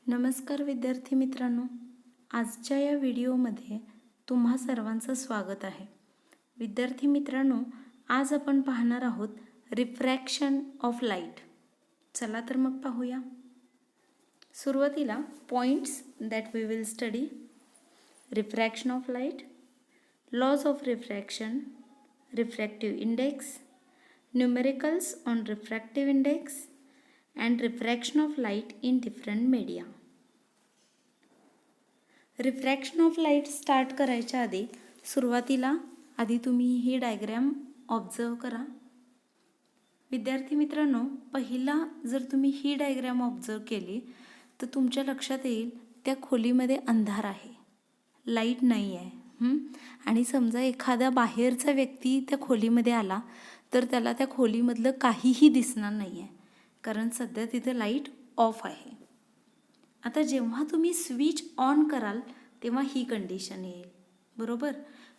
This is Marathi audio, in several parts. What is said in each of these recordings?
नमस्कार विद्यार्थी मित्रांनो, आजच्या या व्हिडिओमध्ये तुम्हा सर्वांचं स्वागत आहे. विद्यार्थी मित्रांनो, आज आपण पाहणार आहोत रिफ्रॅक्शन ऑफ लाईट. चला तर मग पाहूया. सुरुवातीला points that we will study: refraction of light, laws of refraction, refractive index, numericals on refractive index and refraction of light in different media. Refraction of light start करायच्या आधी तुम्ही ही डायग्रॅम ऑब्झर्व करा. विद्यार्थी मित्रांनो, पहिला जर तुम्ही ही डायग्रॅम ऑब्झर्व केली तर तुमच्या लक्षात येईल त्या खोलीमध्ये अंधार आहे, लाईट नाही आहे. आणि समजा एखादा बाहेरचा व्यक्ती त्या खोलीमध्ये आला तर त्याला त्या खोलीमधलं काहीही दिसणार नाही आहे, कारण सध्या तिथे लाईट ऑफ आहे. आता जेव्हा तुम्ही स्विच ऑन कराल तेव्हा ही कंडिशन येईल, बरोबर.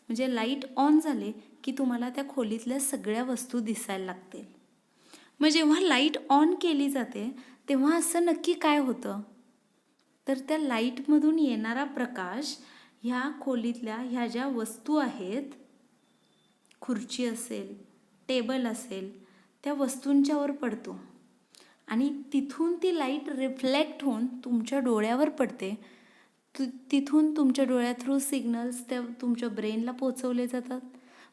म्हणजे लाईट ऑन झाले की तुम्हाला त्या खोलीतल्या सगळ्या वस्तू दिसायला लागतील. मग जेव्हा लाईट ऑन केली जाते तेव्हा असं नक्की काय होतं, तर त्या लाईटमधून येणारा प्रकाश ह्या खोलीतल्या ह्या ज्या वस्तू आहेत, खुर्ची असेल, टेबल असेल, त्या वस्तूंच्यावर पडतो आणि तिथून ती लाईट रिफ्लेक्ट होऊन तुमच्या डोळ्यावर पडते. तिथून तुमच्या डोळ्या थ्रू सिग्नल्स त्या तुमच्या ब्रेनला पोचवले जातात.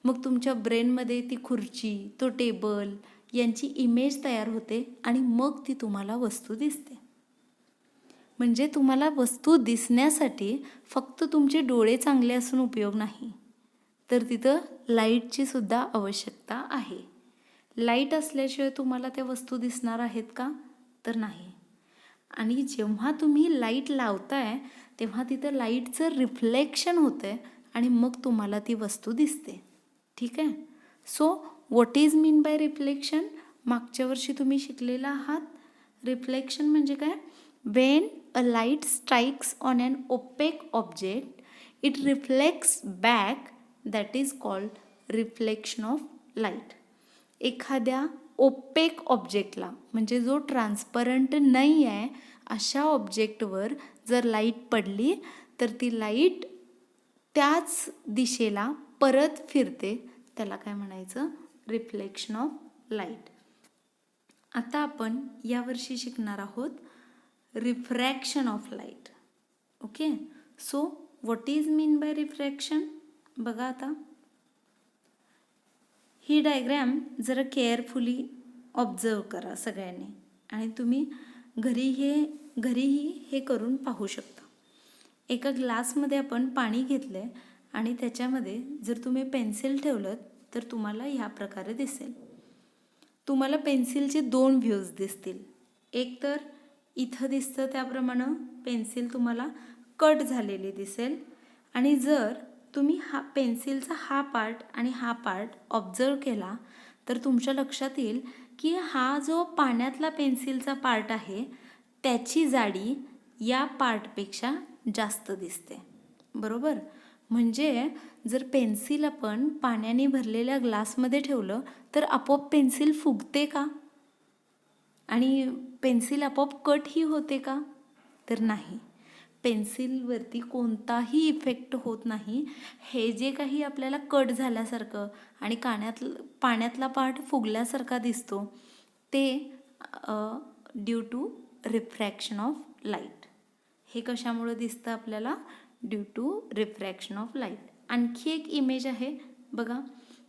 मग तुमच्या ब्रेनमध्ये ती खुर्ची, तो टेबल यांची इमेज तयार होते आणि मग ती तुम्हाला वस्तू दिसते. म्हणजे तुम्हाला वस्तू दिसण्यासाठी फक्त तुमचे डोळे चांगले असून उपयोग नाही, तर तिथं लाईटची सुद्धा आवश्यकता आहे. लाईट असल्याशिवाय तुम्हाला त्या वस्तू दिसणार आहेत का, तर नाही. आणि जेव्हा तुम्ही लाईट लावताय तेव्हा तिथं लाईटचं रिफ्लेक्शन होतं आहे आणि मग तुम्हाला ती वस्तू दिसते. ठीक आहे. So what is mean by reflection? मागच्या वर्षी तुम्ही शिकलेला आहात. रिफ्लेक्शन म्हणजे काय? When a light strikes on an opaque object it reflects back, that is called reflection of light. एखाद्या ओपेक ऑब्जेक्टला, म्हणजे जो ट्रान्सपरंट नाही आहे अशा ऑब्जेक्टवर जर लाईट पडली तर ती लाईट त्याच दिशेला परत फिरते. त्याला काय म्हणायचं? Reflection of light. आता आपण यावर्षी शिकणार आहोत refraction of light. Okay. So what is mean bye refraction? बघा आता ही डायग्रॅम जरा केअरफुली ऑब्झर्व करा सगळ्यांनी, आणि तुम्ही घरीही हे करून पाहू शकता. एका ग्लासमध्ये आपण पाणी घेतलं आहे आणि त्याच्यामध्ये जर तुम्ही पेन्सिल ठेवलं तर तुम्हाला ह्या प्रकारे दिसेल. तुम्हाला पेन्सिलचे दोन व्ह्यूज दिसतील. एक तर इथं दिसतं त्याप्रमाणे पेन्सिल तुम्हाला कट झालेली दिसेल, आणि जर तुम्ही पेन्सिलचा हा पार्ट आणि हा पार्ट ऑब्झर्व केला तर तुमच्या लक्षात येईल की हा जो पाण्यातला पेन्सिलचा पार्ट आहे त्याची जाडी या पार्टपेक्षा जास्त दिसते, बरोबर. म्हणजे जर पेन्सिल आपण पाण्याने भरलेल्या ग्लासमध्ये ठेवलं तर आपोआप पेन्सिल फुगते का, आणि पेन्सिल आपोआप कटही होते का, तर नाही. पेन्सिलवरती कोणताही इफेक्ट होत नाही. हे जे काही आपल्याला कट झाल्यासारखं आणि पाण्यातला पार्ट फुगल्यासारखा दिसतो ते due to refraction of light. हे कशामुळे दिसतं आपल्याला? Due to refraction of light. आणखी एक इमेज आहे बघा.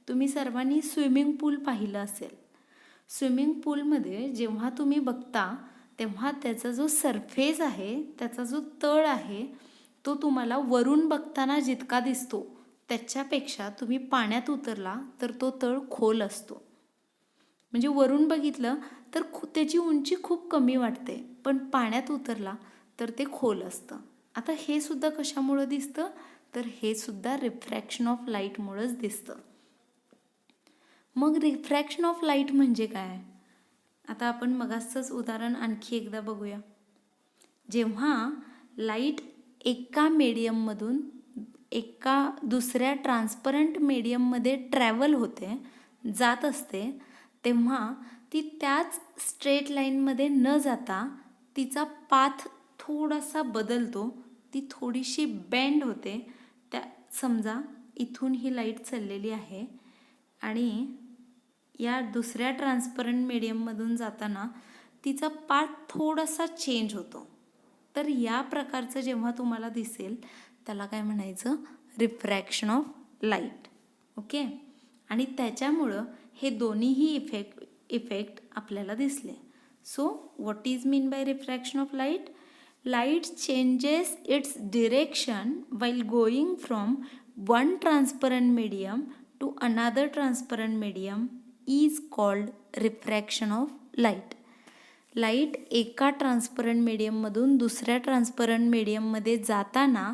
तुम्ही सर्वांनी स्विमिंग पूल पाहिलं असेल. स्विमिंग पूलमध्ये जेव्हा तुम्ही बघता तेव्हा त्याचा जो सरफेस आहे, त्याचा जो तळ आहे, तो तुम्हाला वरून बघताना जितका दिसतो त्याच्यापेक्षा तुम्ही पाण्यात उतरला तर तो तळ खोल असतो. म्हणजे वरून बघितलं तर त्याची उंची खूप कमी वाटते, पण पाण्यात उतरला तर ते खोल असतं. आता हे सुद्धा कशामुळं दिसतं, तर हे सुद्धा रिफ्रॅक्शन ऑफ लाईटमुळंच दिसतं. मग रिफ्रॅक्शन ऑफ लाईट म्हणजे काय? आता आपण मगाचंच उदाहरण आणखी एकदा बघूया. जेव्हा लाईट एका मीडियममधून एका दुसऱ्या ट्रान्सपरंट मीडियममध्ये ट्रॅव्हल होते, जात असते, तेव्हा ती त्याच स्ट्रेट लाईनमध्ये न जाता तिचा पाथ थोडासा बदलतो, ती थोडीशी बेंड होते. त्या समजा इथून ही लाईट चाललेली आहे आणि या दुसऱ्या ट्रान्सपरंट मीडियममधून जाताना तिचा पाथ थोडासा चेंज होतो. तर या प्रकारचं जेव्हा तुम्हाला दिसेल त्याला काय म्हणायचं, रिफ्रॅक्शन ऑफ लाईट. ओके. आणि त्याच्यामुळं हे दोन्हीही इफेक्ट आपल्याला दिसले. So what is mean bye refraction of light? Light changes its direction while going from one transparent medium to another transparent medium is called refraction of light. Light एका ट्रान्सपरंट मीडियममधून दुसऱ्या ट्रान्सपरंट मीडियममध्ये जाताना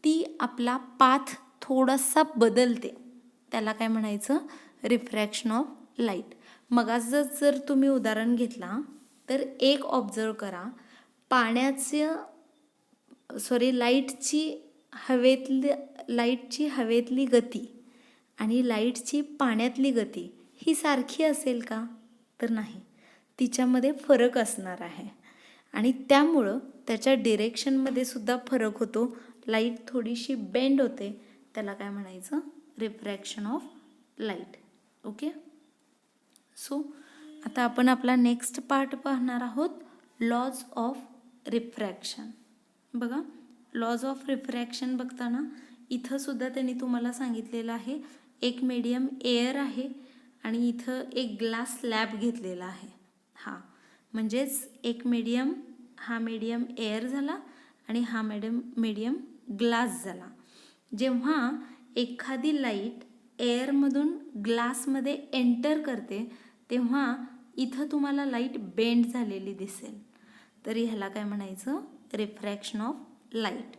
ती आपला पाथ थोडासा बदलते. त्याला काय म्हणायचं, रिफ्रॅक्शन ऑफ लाईट. मगाचं जर तुम्ही उदाहरण घेतला तर एक ऑब्झर्व करा, लाईटची हवेतली गती आणि लाईटची पाण्यातली गती ही सारखी असेल का? तर नाही, तिच्यामध्ये फरक असणार आहे आणि त्यामुळं त्याच्या डिरेक्शनमध्ये सुद्धा फरक होतो. लाईट थोडीशी बेंड होते, त्याला काय म्हणायचं, refraction of light. Okay. So आता आपण आपला नेक्स्ट पार्ट पाहणार आहोत, लॉज ऑफ रिफ्रॅक्शन. बघा, लॉज ऑफ रिफ्रॅक्शन बघताना इथं सुद्धा त्यांनी तुम्हाला सांगितलेलं आहे, एक मीडियम एअर आहे आणि इथं एक ग्लास स्लॅब घेतलेला आहे. म्हणजेच एक मीडियम, हा मीडियम एअर झाला आणि हा मीडियम ग्लास झाला. जेव्हा एखादी लाईट एअरमधून ग्लासमध्ये एंटर करते तेव्हा इथं तुम्हाला लाईट बेंड झालेली दिसेल. तर ह्याला काय म्हणायचं, रिफ्रॅक्शन ऑफ लाईट.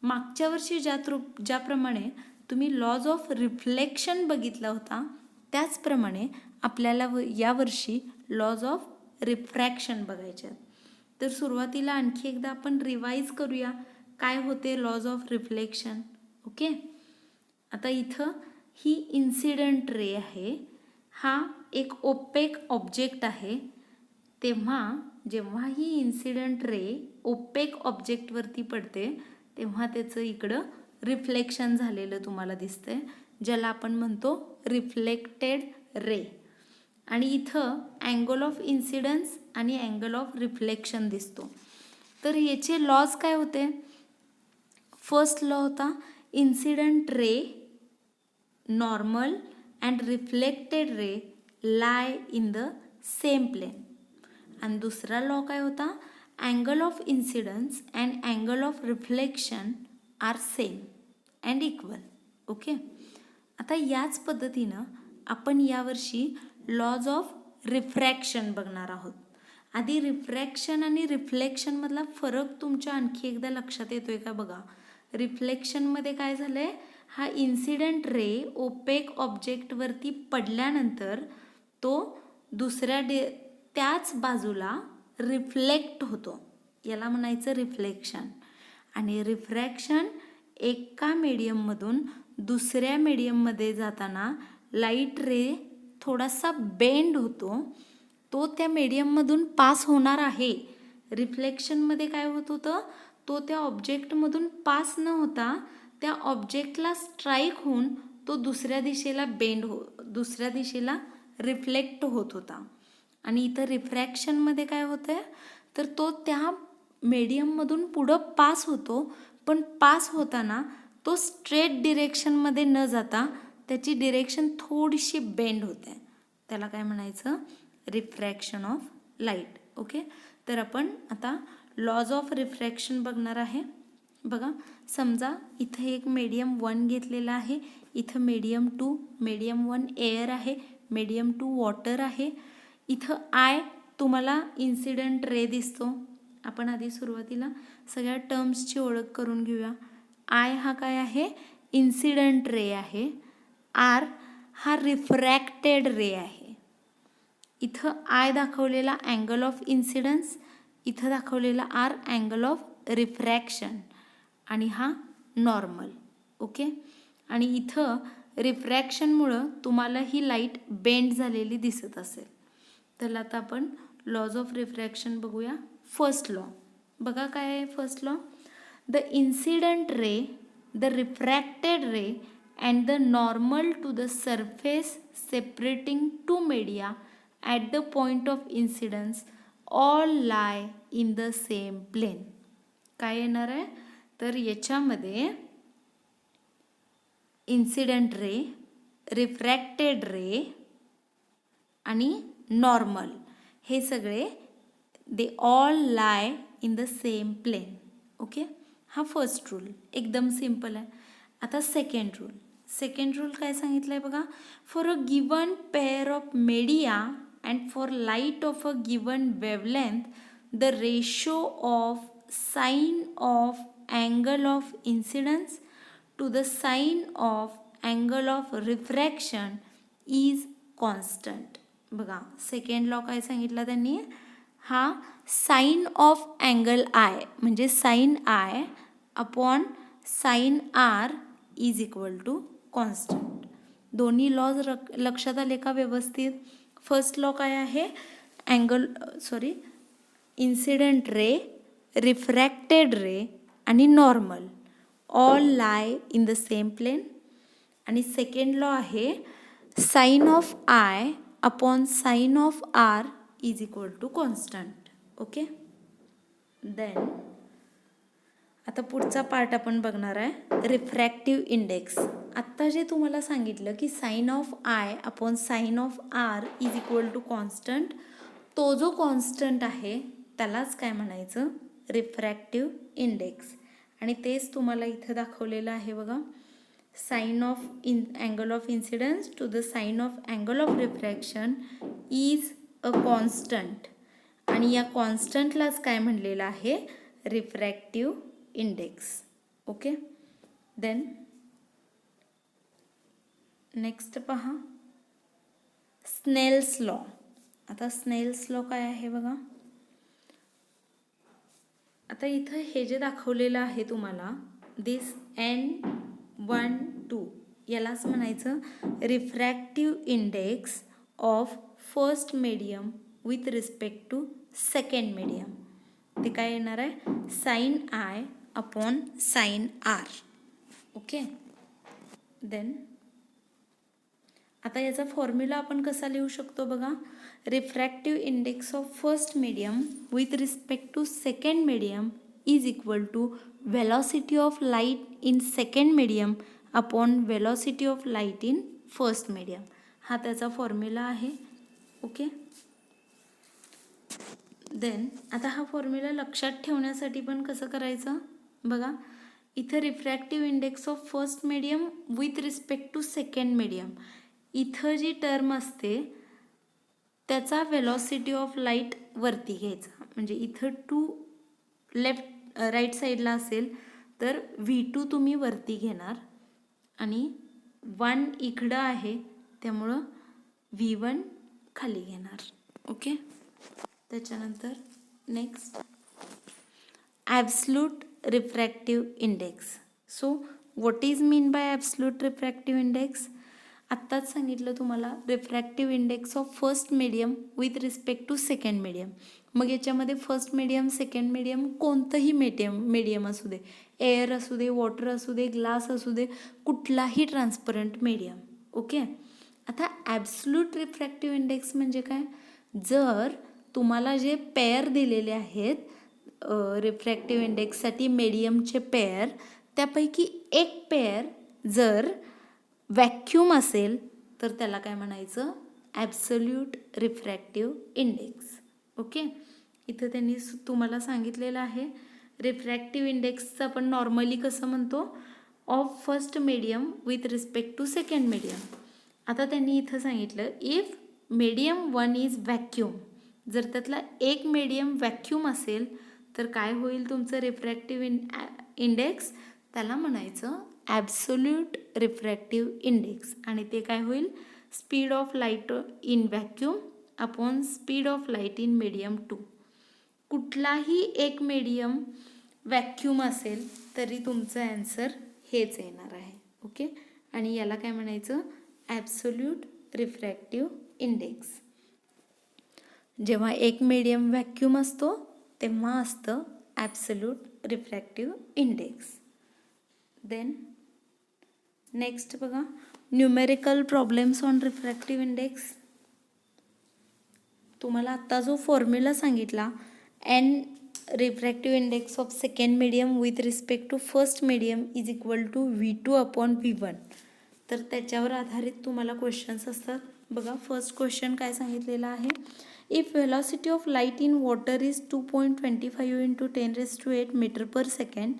मागच्या वर्षी ज्याप्रमाणे तुम्ही लॉज ऑफ रिफ्लेक्शन बघितला होता त्याचप्रमाणे आपल्याला यावर्षी लॉज ऑफ रिफ्रॅक्शन बघायचे आहेत. तर सुरुवातीला आणखी एकदा आपण रिवाईज करूया काय होते लॉज ऑफ रिफ्लेक्शन. ओके. आता इथं ही इन्सिडंट रे आहे, हा एक ओपेक ऑब्जेक्ट आहे. जेव्हा ही इन्सिडंट रे ओपेक ऑब्जेक्टवरती पडते तेव्हा त्याचं इकडं रिफ्लेक्शन झालेलं तुम्हाला दिसतंय, ज्याला आपण म्हणतो रिफ्लेक्टेड रे. आणि इथं अँगल ऑफ इन्सिडन्स आणि अँगल ऑफ रिफ्लेक्शन दिसतो. तर याचे लॉज काय होते? फर्स्ट लॉ होता, incident ray normal and reflected ray lie in the same plane. आणि दुसरा लॉ काय होता, angle of incidence and angle of reflection are same and equal. Okay. आता याच पद्धतीनं आपण यावर्षी लॉज ऑफ रिफ्रॅक्शन बघणार आहोत. आधी रिफ्रॅक्शन आणि रिफ्लेक्शनमधला फरक तुमच्या आणखी एकदा लक्षात येतोय का बघा. रिफ्लेक्शनमध्ये काय झालंय, हा इन्सिडंट रे ओपेक ऑब्जेक्टवरती पडल्यानंतर तो त्याच बाजूला रिफ्लेक्ट होतो, याला म्हणायचं रिफ्लेक्शन. आणि रिफ्रॅक्शन एका मीडियममधून दुसऱ्या मीडियममध्ये जाताना लाईट रे थोडासा बेंड होतो, तो त्या मीडियममधून पास होणार आहे. रिफ्लेक्शनमध्ये काय होत होतं, तो त्या ऑब्जेक्टमधून पास न होता त्या ऑब्जेक्टला स्ट्राईक होऊन तो दुसऱ्या दिशेला रिफ्लेक्ट होत होता. आणि इथं रिफ्रॅक्शनमध्ये काय होतंय, तर तो त्या मीडियममधून पुढं पास होतो, पण पास होताना तो स्ट्रेट डिरेक्शनमध्ये न जाता त्याची डिरेक्शन थोडीशी बेंड होते, त्याला काय म्हणायचं, रिफ्रॅक्शन ऑफ लाईट. ओके. तर आपण आता लॉज ऑफ रिफ्रॅक्शन बघणार आहे. बघा, समजा इथं एक मीडियम 1 घेतलेला आहे, इथं मीडियम 2, मीडियम 1 एअर आहे, मीडियम 2 वॉटर आहे. इथं आय तुम्हाला इन्सिडंट रे दिसतो. आपण आधी सुरुवातीला सगळ्या टर्म्सची ओळख करून घेऊया. आय हा काय आहे, इन्सिडंट रे आहे. आर हा रिफ्रॅक्टेड रे आहे. इथं आय दाखवलेला अँगल ऑफ इन्सिडन्स, इथं दाखवलेला आर अँगल ऑफ रिफ्रॅक्शन आणि हा नॉर्मल. ओके. आणि इथं रिफ्रॅक्शनमुळं तुम्हाला ही लाईट बेंड झालेली दिसत असेल. तर आता आपण लॉज ऑफ रिफ्रॅक्शन बघूया. फर्स्ट लॉ, बघा काय आहे first law. The incident ray, the refracted ray and the normal to the surface separating two media at the point of incidence all lie in the same plane. काय येणार आहे तर याच्यामध्ये इन्सिडंट रे, रिफ्रॅक्टेड रे आणि नॉर्मल हे सगळे they all lie in the same plane. Okay, हा फर्स्ट रूल एकदम सिम्पल आहे. आता सेकंड रूल काय सांगितलं आहे बघा. For a given pair of media and for light of a given wavelength the ratio of sine of angle of incidence to the sine of angle of refraction is constant. बघा सेकंड लॉ काय सांगितला त्यांनी. हा साइन ऑफ अँगल आय म्हणजे sine i upon sine r is equal to constant. दोन्ही लॉज लक्षात आले का व्यवस्थित. फर्स्ट लॉ काय आहे, इन्सिडेंट रे, रिफ्रॅक्टेड रे आणि normal all lie in the same plane. आणि सेकंड लॉ आहे sine of i upon sine of r is equal to constant. Okay, then आता पुढचा पार्ट आपण बघणार आहे रिफ्रॅक्टिव्ह इंडेक्स. आत्ता जे तुम्हाला सांगितलं की sine of i upon sine of r is equal to constant, तो जो कॉन्स्टंट आहे त्यालाच काय म्हणायचं रिफ्रॅक्टिव्ह इंडेक्स. आणि तेच तुम्हाला इथं दाखवलेलं आहे बघा. Sine of angle of incidence to the sine of angle of refraction is a constant. आणि या कॉन्स्टंटलाच काय म्हणलेलं आहे refractive index. Okay, then next पहा स्नेल्स लॉ. आता स्नेल्स लॉ काय आहे बघा. आता इथं हे जे दाखवलेलं आहे तुम्हाला दिस N12 यालाच म्हणायचं refractive index of first medium with respect to second medium. ते काय येणार आहे sine i upon sine r. Okay, then आता याचा फॉर्म्युला आपण कसा लिहू शकतो बघा. Refractive index of first medium with respect to second medium is equal to velocity of light in second medium upon velocity of light in first medium. हा त्याचा फॉर्म्युला आहे. ओके, देन आता हा फॉर्म्युला लक्षात ठेवण्यासाठी पण कसं करायचं बघा. इथं refractive index of first medium with respect to second medium, इथं जी टर्म असते त्याचा वेलॉसिटी ऑफ लाईट वरती घ्यायचा. म्हणजे इथं 2 लेफ्ट राईट साईडला असेल तर V2 तुम्ही वरती घेणार आणि 1 इकडं आहे त्यामुळं V1 खाली घेणार. ओके, त्याच्यानंतर next absolute refractive index. So what is mean by absolute refractive index. आत्ताच सांगितलं तुम्हाला refractive index of first medium with respect to second medium. मग याच्यामध्ये फर्स्ट मीडियम सेकंड मीडियम कोणतंही मीडियम असू दे, एअर असू दे, वॉटर असू दे, ग्लास असू दे, कुठलाही ट्रान्सपरंट मीडियम. ओके, आता ॲब्सल्यूट रिफ्रॅक्टिव्ह इंडेक्स म्हणजे काय. जर तुम्हाला जे पेअर दिलेले आहेत रिफ्रॅक्टिव्ह इंडेक्ससाठी मीडियमचे पेअर, त्यापैकी एक पेअर जर व्हॅक्यूम असेल तर त्याला काय म्हणायचं ॲब्सोल्यूट रिफ्रॅक्टिव्ह इंडेक्स. ओके, इथं त्यांनी तुम्हाला सांगितलेलं आहे रिफ्रॅक्टिव्ह इंडेक्सचं आपण नॉर्मली कसं म्हणतो of first medium with respect to second medium. आता त्यांनी इथं सांगितलं इफ मीडियम 1 इज व्हॅक्यूम, जर त्यातला एक मीडियम व्हॅक्यूम असेल तर काय होईल तुमचं रिफ्रॅक्टिव्ह इंडेक्स, त्याला म्हणायचं ॲब्सोल्यूट रिफ्रॅक्टिव्ह इंडेक्स. आणि ते काय होईल speed of light in vacuum upon speed of light in medium 2. कुठलाही एक मीडियम व्हॅक्यूम असेल तरी तुमचं ॲन्सर हेच येणार आहे. ओके, आणि याला काय म्हणायचं ॲब्सोल्यूट रिफ्रॅक्टिव्ह इंडेक्स. जेव्हा एक मीडियम व्हॅक्यूम असतो तेव्हा असतं absolute refractive index. Then next बघा, numerical problems on refractive index. तुम्हाला आत्ता जो फॉर्म्युला सांगितला, n refractive index of second medium with respect to first medium is equal to V2 upon V1, तर त्याच्यावर आधारित तुम्हाला क्वेश्चन्स असतात. बघा, फर्स्ट क्वेश्चन काय सांगितलेला आहे, if velocity of light in water is 2.25 into 10⁸ metre per second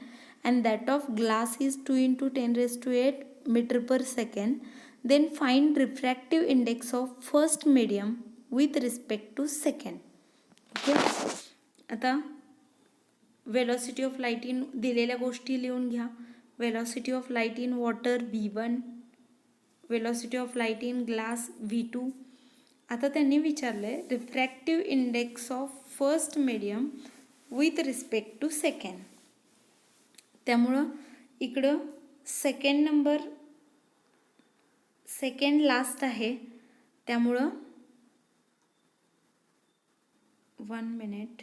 and that of glass is 2 into 10⁸ metre per second, then find refractive index of first medium with respect to second. Okay, आता वेलॉसिटी ऑफ लाईट इन दिलेल्या गोष्टी लिहून घ्या. Velocity of light in water V1, velocity of light in glass V2. आता त्यांनी विचारले refractive index of first medium with respect to second. त्यामुळं इकडं सेकंड लास्ट आहे, त्यामुळं 1 मिनिट,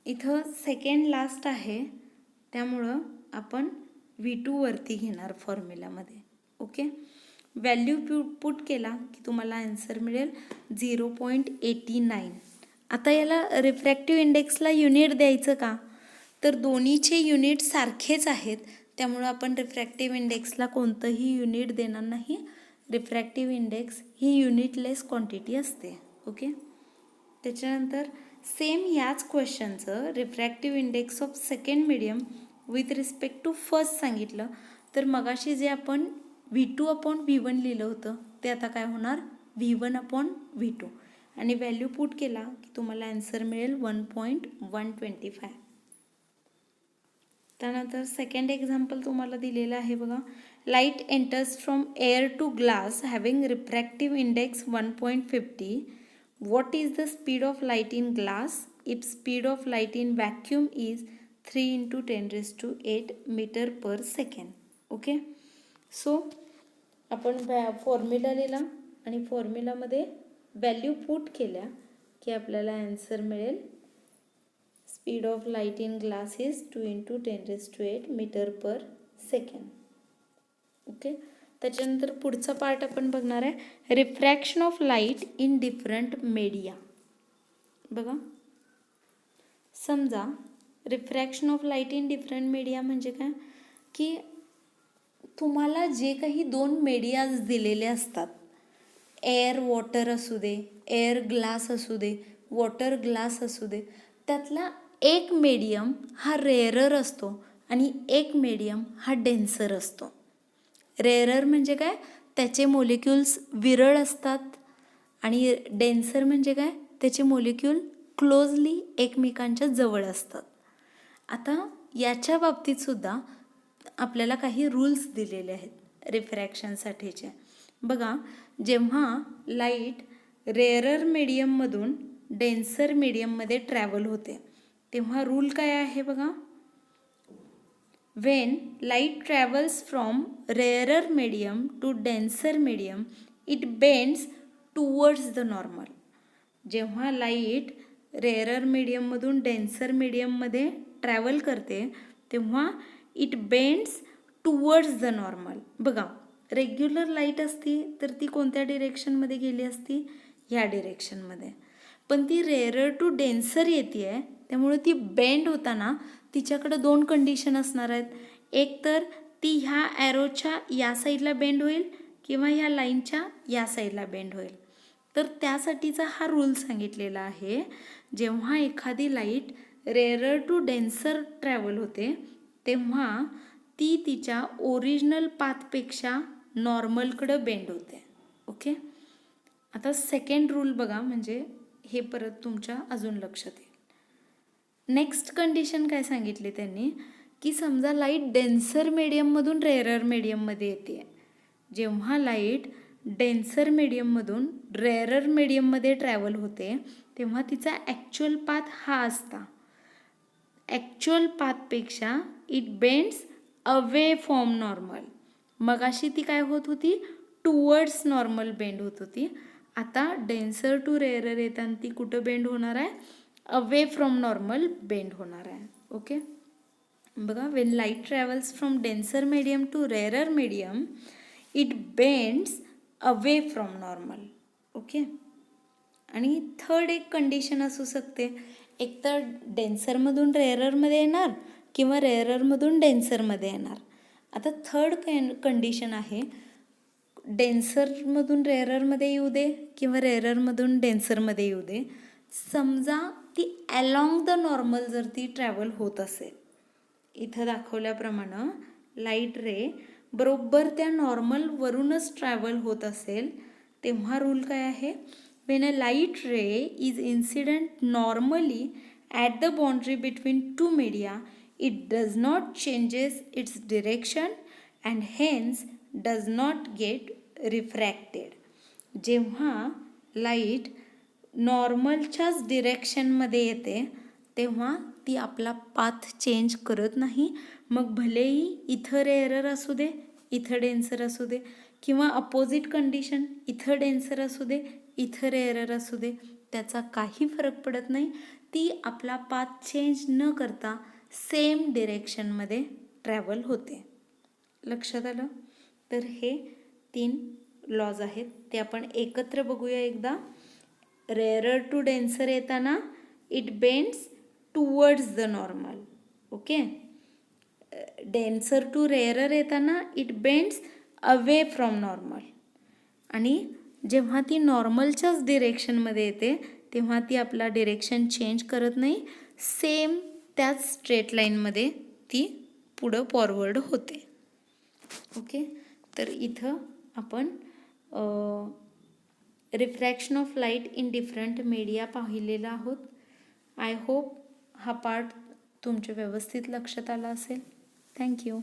इथं सेकंड लास्ट आहे, त्यामुळं आपण V2 वरती घेणार फॉर्म्युलामध्ये. ओके, व्हॅल्यू पुट केला की तुम्हाला आन्सर मिळेल 0.89. आता याला रिफ्रॅक्टिव्ह इंडेक्सला युनिट द्यायचं का, तर दोन्हीचे युनिट सारखेच आहेत, त्यामुळं आपण रिफ्रॅक्टिव्ह इंडेक्सला कोणतंही युनिट देणार नाही. रिफ्रॅक्टिव्ह इंडेक्स ही युनिटलेस क्वांटिटी असते. ओके, त्याच्यानंतर सेम याच क्वेश्चनचं refractive index of second medium with respect to first सांगितलं, तर मगाशी जे आपण V2 अपॉन V1 लिहिलं होतं ते आता काय होणार V1 अपॉन V2, आणि व्हॅल्यू पुट केला की तुम्हाला आन्सर मिळेल 1.125. त्यानंतर सेकंड एक्झाम्पल तुम्हाला दिलेलं आहे बघा, light enters from air to glass having refractive index 1.50. What is the speed of light in glass if speed of light in vacuum is 3 into 10⁸ meter per second? Okay, so आपण फॉर्म्युला लिहिला आणि फॉर्म्युलामध्ये व्हॅल्यू पुट केल्या की आपल्याला आन्सर मिळेल speed of light in glass is 2 into 10⁸ metre per second. Okay, त्याच्यानंतर पुढचा पार्ट आपण बघणार आहे refraction of light in different media. बघा, समजा refraction of light in different media म्हणजे काय, की तुम्हाला जे काही 2 मीडियाज दिलेले असतात, एअर वॉटर असू दे, एअर ग्लास असू दे, वॉटर ग्लास असू दे, त्यातला एक मीडियम हा रेअरर असतो आणि एक मीडियम हा डेन्सर असतो. रेअरर म्हणजे काय, त्याचे मोलिक्युल्स विरळ असतात, आणि डेन्सर म्हणजे काय, त्याचे मोलिक्युल क्लोजली एकमेकांच्या जवळ असतात. आता याच्या बाबतीतसुद्धा आपल्याला काही रूल्स दिलेले आहेत रिफ्रॅक्शनसाठीचे. बघा, जेव्हा लाईट रेअरर मीडियममधून डेन्सर मीडियममध्ये ट्रॅव्हल होते तेव्हा रूल काय आहे बघा, when light travels from rarer medium to denser medium it bends towards the normal. जेव्हा लाईट रेअरर मीडियममधून डेन्सर मीडियममध्ये ट्रॅव्हल करते तेव्हा it bends towards the normal. बघा, रेग्युलर लाईट असती तर ती कोणत्या डिरेक्शनमध्ये गेली असती, ह्या डिरेक्शनमध्ये, पण ती रेअरर टू डेन्सर येते आहे, त्यामुळे ती बेंड होताना तिच्याकडे 2 कंडिशन असणार आहेत. एक तर ती ह्या ॲरोच्या या साईडला बेंड होईल किंवा ह्या लाईनच्या या साईडला बेंड होईल. तर त्यासाठीचा हा रूल सांगितलेला आहे. जेव्हा एखादी light rarer to denser travel होते तेव्हा ती तिच्या ओरिजिनल पाथपेक्षा नॉर्मलकडं बेंड होते. ओके, आता सेकंड रूल बघा, म्हणजे हे परत तुमच्या अजून लक्षात येईल. नेक्स्ट कंडिशन काय सांगितली त्यांनी, की समजा लाईट डेन्सर मीडियममधून रेअरर मीडियममध्ये येते. जेव्हा लाईट डेन्सर मीडियममधून रेअरर मीडियममध्ये ट्रॅव्हल होते तेव्हा तिचा ॲक्च्युअल पाथ हा असता. ॲक्च्युअल पाथपेक्षा it bends away from normal. मगाशी ती काय होत होती, टुवर्ड्स नॉर्मल बेंड होत होती. आता डेन्सर टू रेअरर येताना ती कुठं बेंड होणार आहे? अवे फ्रॉम नॉर्मल बेंड होणार आहे. ओके, बघा, when light travels from denser medium to rarer medium it bends away from normal. Okay, आणि थर्ड एक कंडिशन असू शकते, एकतर डेन्सरमधून रेअररमध्ये येणार किंवा रेअररमधून डेन्सरमध्ये येणार. आता थर्ड कंडिशन आहे, डेन्सरमधून रेअररमध्ये येऊ दे किंवा रेअररमधून डेन्सरमध्ये येऊ दे, समजा ती अलॉंग द नॉर्मल जर ती ट्रॅव्हल होत असेल, इथं दाखवल्याप्रमाणे लाईट रे बरोबर त्या नॉर्मलवरूनच ट्रॅव्हल होत असेल, तेव्हा रूल काय आहे? Wien a light ray is incident normally at the boundary between two media it does not changes its direction and hence does not get refracted. जेव्हा लाईट नॉर्मलच्याच डिरेक्शनमध्ये येते तेव्हा ती आपला पाथ चेंज करत नाही. मग भलेही इथं रेअरर असू दे, इथं डेन्सर असू दे, किंवा अपोजिट कंडिशन, इथं डेन्सर असू दे, इथं रेअरर असू दे, त्याचा काही फरक पडत नाही. ती आपला पाथ चेंज न करता सेम डिरेक्शनमध्ये ट्रॅव्हल होते. लक्षात आलं? तर हे 3 लॉज आहेत, ते आपण एकत्र बघूया एकदा. रेअरर टू डेन्सर येताना it bends towards the normal. Okay, denser to rarer येताना it bends away from normal. आणि जेव्हा ती नॉर्मलच्याच डिरेक्शनमध्ये येते तेव्हा ती आपला डिरेक्शन चेंज करत नाही, सेम त्याच स्ट्रेट लाईनमध्ये ती पुढं फॉरवर्ड होते. ओके, तर इथं आपण refraction of light in different media पाहिलेला आहोत. आय होप हा पार्ट तुमच्या व्यवस्थित लक्षात आला असेल. थँक्यू.